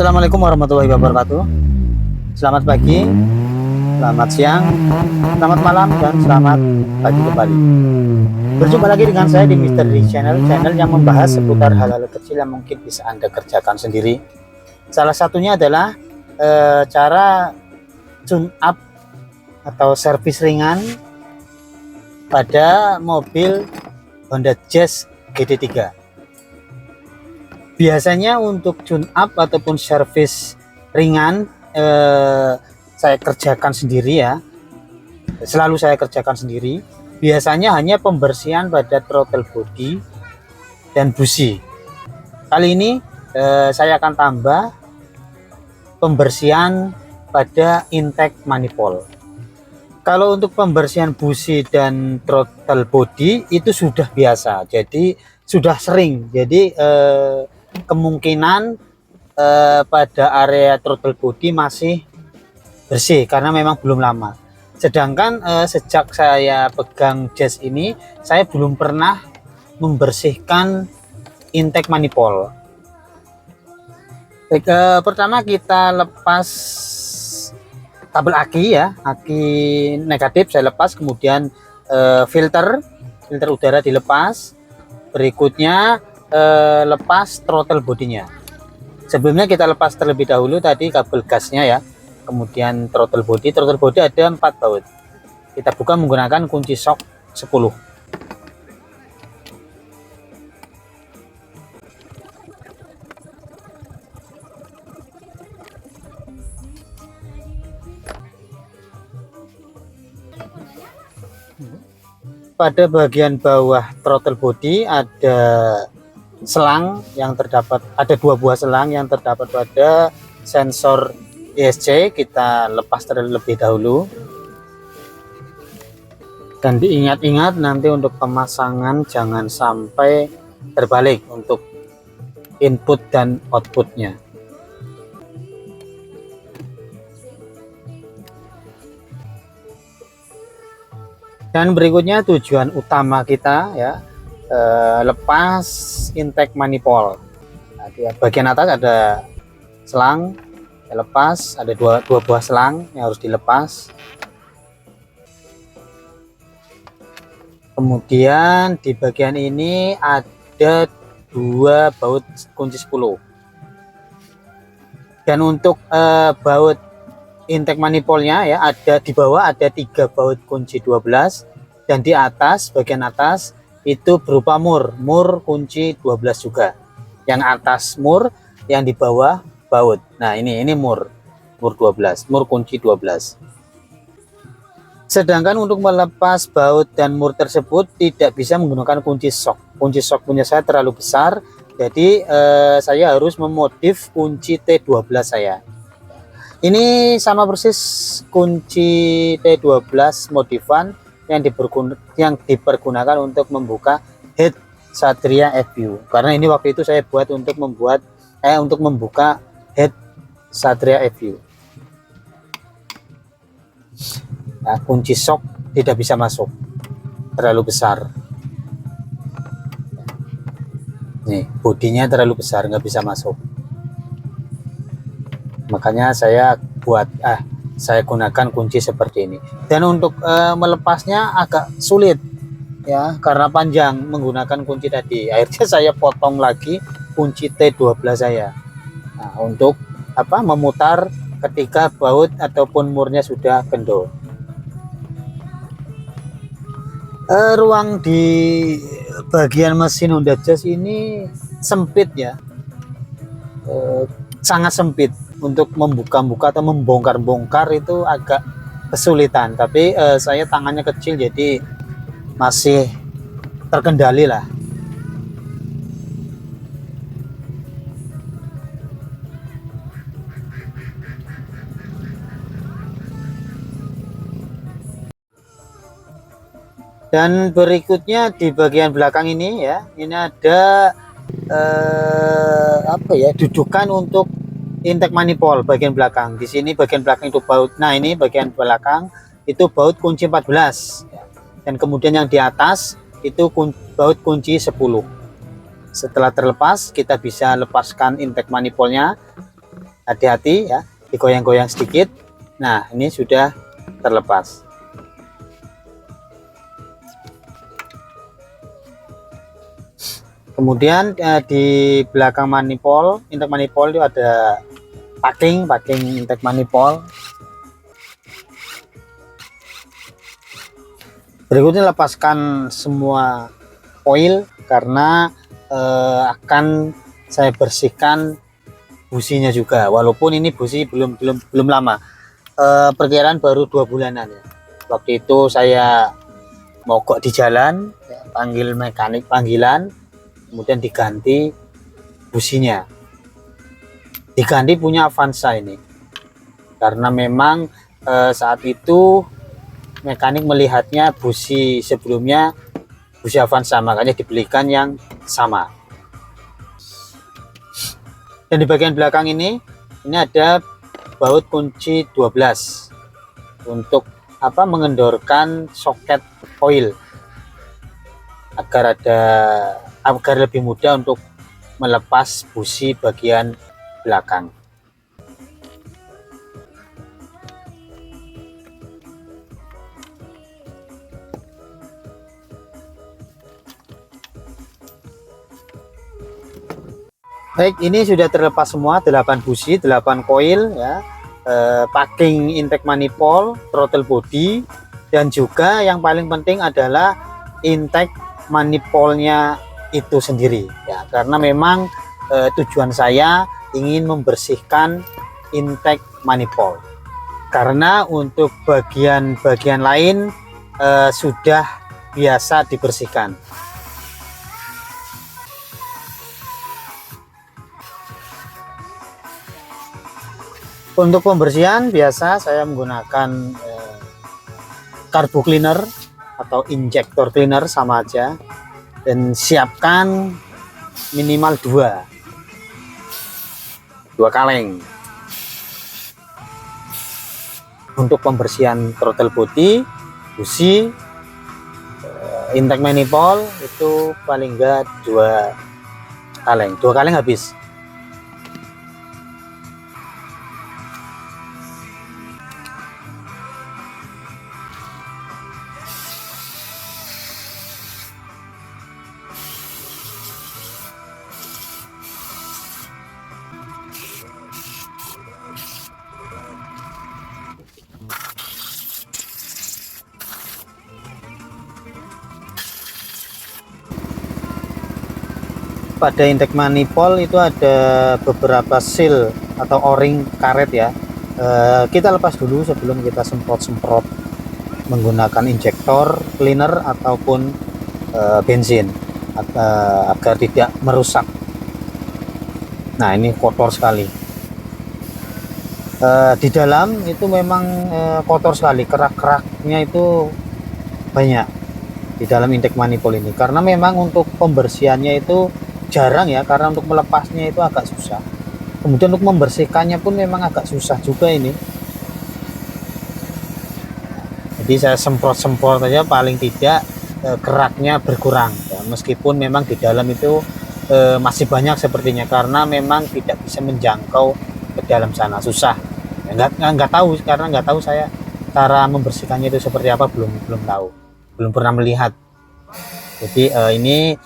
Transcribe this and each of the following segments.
Assalamualaikum warahmatullahi wabarakatuh. Selamat pagi, selamat siang, selamat malam, dan selamat pagi kembali. Berjumpa lagi dengan saya di Misteri Channel yang membahas seputar hal-hal kecil yang mungkin bisa Anda kerjakan sendiri. Salah satunya adalah cara tune up atau servis ringan pada mobil Honda Jazz GT3. Biasanya untuk tune up ataupun servis ringan saya kerjakan sendiri ya. Selalu saya kerjakan sendiri. Biasanya hanya pembersihan pada throttle body dan busi. Kali ini saya akan tambah pembersihan pada intake manifold. Kalau untuk pembersihan busi dan throttle body itu sudah biasa, jadi sudah sering. Jadi kemungkinan pada area throttle body masih bersih karena memang belum lama. Sedangkan sejak saya pegang Jazz ini, saya belum pernah membersihkan intake manifold. Pertama kita lepas kabel aki ya, aki negatif saya lepas, kemudian filter udara dilepas. Berikutnya lepas throttle bodinya. Sebelumnya kita lepas terlebih dahulu tadi kabel gasnya ya, kemudian throttle body ada 4 baut. Kita buka menggunakan kunci shock 10. Pada bagian bawah throttle body ada selang yang terdapat, ada 2 buah selang yang terdapat pada sensor ESC. Kita lepas terlebih dahulu, dan diingat-ingat nanti untuk pemasangan jangan sampai terbalik untuk input dan outputnya. Dan berikutnya tujuan utama kita ya, lepas intake manifold. Nah, di bagian atas ada selang, saya lepas, ada dua buah selang yang harus dilepas. Kemudian di bagian ini ada 2 baut kunci 10. Dan untuk baut intake manifoldnya ya, ada di bawah ada 3 baut kunci 12, dan di atas, bagian atas itu berupa mur kunci 12 juga. Yang atas mur, yang di bawah baut. Nah, ini mur 12, mur kunci 12. Sedangkan untuk melepas baut dan mur tersebut tidak bisa menggunakan kunci shock. Kunci shock punya saya terlalu besar, jadi saya harus memodif kunci T12 saya. Ini sama persis kunci T12 modifan yang dipergunakan untuk membuka head Satria FU. Karena ini waktu itu saya buat untuk membuka head Satria FU. Nah, kunci shock tidak bisa masuk, terlalu besar. Nih, bodinya terlalu besar, nggak bisa masuk. Makanya saya gunakan kunci seperti ini. Dan untuk melepasnya agak sulit ya, karena panjang menggunakan kunci tadi. Akhirnya saya potong lagi kunci T12 saya. Nah, untuk memutar ketika baut ataupun murnya sudah kendor. Ruang di bagian mesin Honda Jazz ini sempit ya, sangat sempit. Untuk membuka-buka atau membongkar-bongkar itu agak kesulitan, tapi saya tangannya kecil jadi masih terkendali lah. Dan berikutnya di bagian belakang ini ya, ini ada dudukan untuk intake manifold bagian belakang. Di sini bagian belakang itu baut. Nah, ini bagian belakang itu baut kunci 14. Dan kemudian yang di atas itu baut kunci 10. Setelah terlepas, kita bisa lepaskan intake manifoldnya. hati-hati ya, digoyang-goyang sedikit. Nah, ini sudah terlepas. Kemudian di belakang manifold, intake manifold itu ada packing intake manifold. Berikutnya lepaskan semua oil karena akan saya bersihkan businya juga, walaupun ini busi belum lama, perkiraan baru 2 bulanan ya. Waktu itu saya mogok di jalan ya, panggil mekanik panggilan, kemudian diganti businya, diganti punya Avanza ini karena memang saat itu mekanik melihatnya busi sebelumnya busi Avanza, makanya dibelikan yang sama. Dan di bagian belakang ini ada baut kunci 12 untuk mengendorkan soket oil agar lebih mudah untuk melepas busi bagian belakang. Baik, ini sudah terlepas semua 8 busi, 8 koil ya, packing intake manifold, throttle body, dan juga yang paling penting adalah intake manifoldnya itu sendiri ya, karena memang tujuan saya ingin membersihkan intake manifold, karena untuk bagian-bagian lain sudah biasa dibersihkan. Untuk pembersihan biasa saya menggunakan carbo cleaner atau injector cleaner sama aja, dan siapkan minimal 2 kaleng untuk pembersihan throttle body, busi, intake manifold. Itu paling enggak 2 kaleng habis. Pada intake manifold itu ada beberapa seal atau o-ring karet ya, kita lepas dulu sebelum kita semprot menggunakan injektor cleaner ataupun bensin agar tidak merusak. Nah, ini kotor sekali, di dalam itu memang kotor sekali, kerak-keraknya itu banyak di dalam intake manifold ini, karena memang untuk pembersihannya itu jarang ya, karena untuk melepasnya itu agak susah, kemudian untuk membersihkannya pun memang agak susah juga ini. Jadi saya semprot saja, paling tidak keraknya berkurang ya, meskipun memang di dalam itu masih banyak sepertinya, karena memang tidak bisa menjangkau ke dalam sana, susah ya, nggak tahu, karena nggak tahu saya cara membersihkannya itu seperti apa, belum tahu, belum pernah melihat. Jadi ini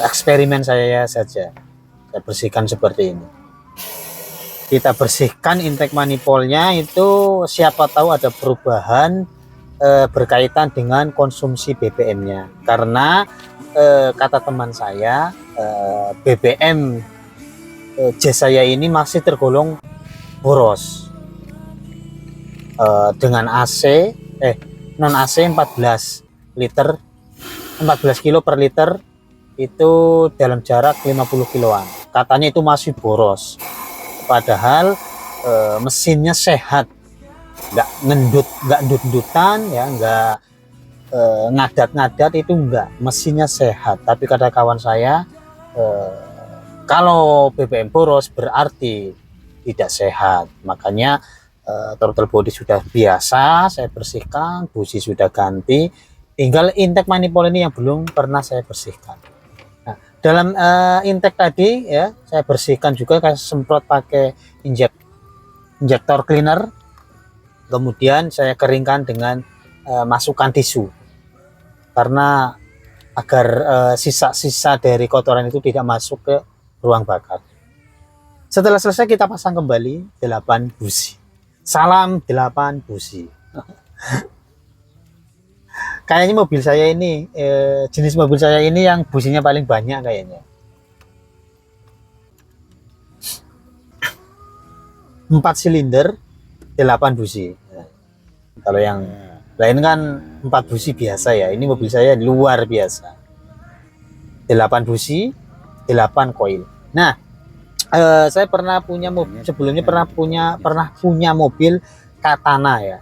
eksperimen saya saja, saya bersihkan seperti ini. Kita bersihkan intake manifoldnya itu, siapa tahu ada perubahan berkaitan dengan konsumsi BBM-nya, karena kata teman saya BBM jazz saya ini masih tergolong boros, dengan AC non AC 14 kilo per liter itu dalam jarak 50 kiloan, katanya itu masih boros, padahal mesinnya sehat, nggak ndut-ndutan ya, nggak ngadat-ngadat, itu enggak, mesinnya sehat. Tapi kata kawan saya, kalau BBM boros berarti tidak sehat, makanya throttle body sudah biasa saya bersihkan, busi sudah ganti, tinggal intake manifold ini yang belum pernah saya bersihkan. Nah, Dalam intake tadi ya, saya bersihkan juga, kasih semprot pakai injektor cleaner. Kemudian saya keringkan dengan masukkan tisu, karena agar sisa-sisa dari kotoran itu tidak masuk ke ruang bakar. Setelah selesai kita pasang kembali 8 busi. Salam 8 busi. Kayaknya mobil saya ini jenis mobil saya ini yang businya paling banyak kayaknya. 4 silinder 8 busi. Kalau yang lain kan 4 busi biasa ya. Ini mobil saya luar biasa. 8 busi, 8 koil. Nah, saya pernah punya mobil sebelumnya, pernah punya mobil Katana ya.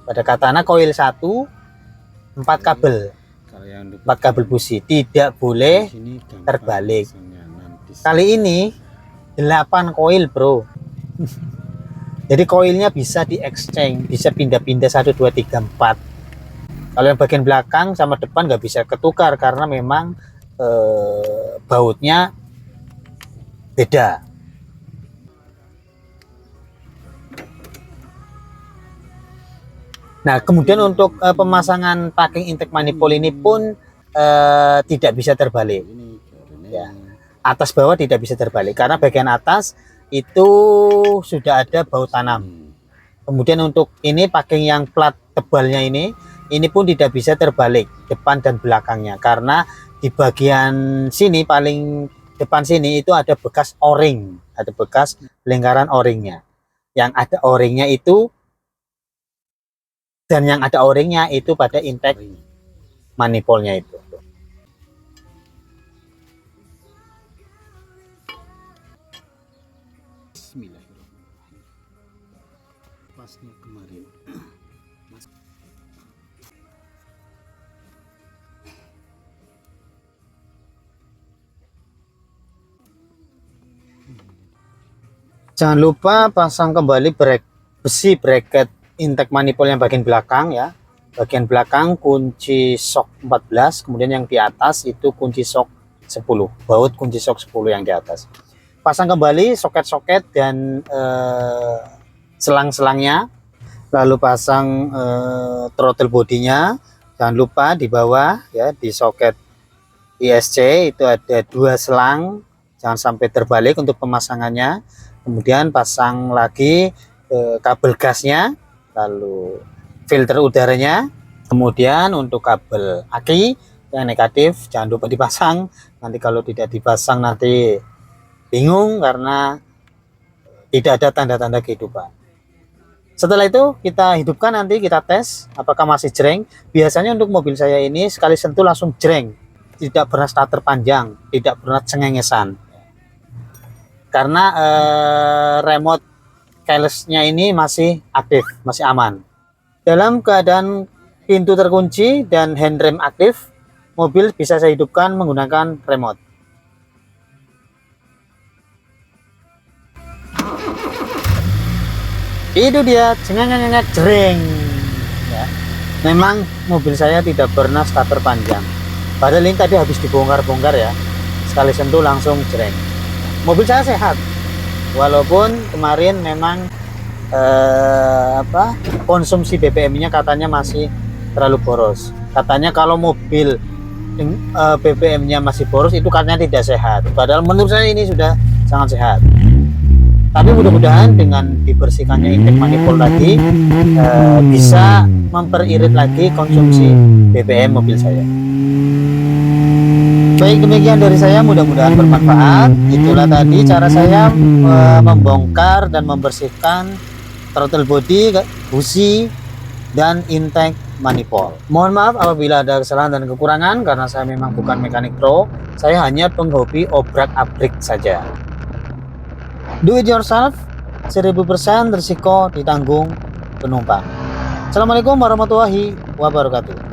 Pada Katana koil 1 4 kabel. 4 kabel busi, tidak boleh terbalik. Kali ini 8 koil, Bro. Jadi koilnya bisa di exchange, bisa pindah-pindah 1 2 3 4. Kalau yang bagian belakang sama depan nggak bisa ketukar karena memang bautnya beda. Nah, kemudian untuk pemasangan packing intake manifold ini pun tidak bisa terbalik. Ya, atas bawah tidak bisa terbalik karena bagian atas itu sudah ada baut tanam. Kemudian untuk ini packing yang plat tebalnya ini pun tidak bisa terbalik depan dan belakangnya, karena di bagian sini paling depan sini itu ada bekas o-ring, ada bekas lingkaran o-ringnya. Yang ada o-ringnya itu dan yang ada o-ringnya itu pada intake manifoldnya itu. Bismillahirrahmanirrahim. Pasnya kemarin. Jangan lupa pasang kembali besi bracket intake manifold yang bagian belakang ya. Bagian belakang kunci shock 14, kemudian yang di atas itu kunci shock 10. Baut kunci shock 10 yang di atas. Pasang kembali soket-soket dan selang-selangnya. Lalu pasang throttle bodinya. Jangan lupa di bawah ya, di soket ISC itu ada 2 selang. Jangan sampai terbalik untuk pemasangannya. Kemudian pasang lagi kabel gasnya, lalu filter udaranya. Kemudian untuk kabel aki yang negatif jangan lupa dipasang. Nanti kalau tidak dipasang nanti bingung karena tidak ada tanda-tanda kehidupan. Setelah itu kita hidupkan, nanti kita tes apakah masih jreng. Biasanya untuk mobil saya ini sekali sentuh langsung jreng, tidak pernah starter panjang, tidak pernah cengengesan. Karena remote keyless-nya ini masih aktif, masih aman. Dalam keadaan pintu terkunci dan handrem aktif, mobil bisa saya hidupkan menggunakan remote. Itu dia, cengengenyek jreng ya. Memang mobil saya tidak pernah starter panjang, padahal ini tadi habis dibongkar-bongkar ya, sekali sentuh langsung jreng. Mobil saya sehat, walaupun kemarin memang konsumsi BBM-nya katanya masih terlalu boros. Katanya kalau mobil BBM-nya masih boros itu katanya tidak sehat, padahal menurut saya ini sudah sangat sehat. Tapi mudah-mudahan dengan dibersihkannya intake manifold tadi bisa memperirit lagi konsumsi BBM mobil saya. Baik, demikian dari saya, mudah-mudahan bermanfaat. Itulah tadi cara saya membongkar dan membersihkan throttle body, busi, dan intake manifold. Mohon maaf apabila ada kesalahan dan kekurangan, karena saya memang bukan mekanik pro, saya hanya penghobi obrak-abrik saja. Do it yourself, 1000% risiko ditanggung penumpang. Assalamualaikum warahmatullahi wabarakatuh.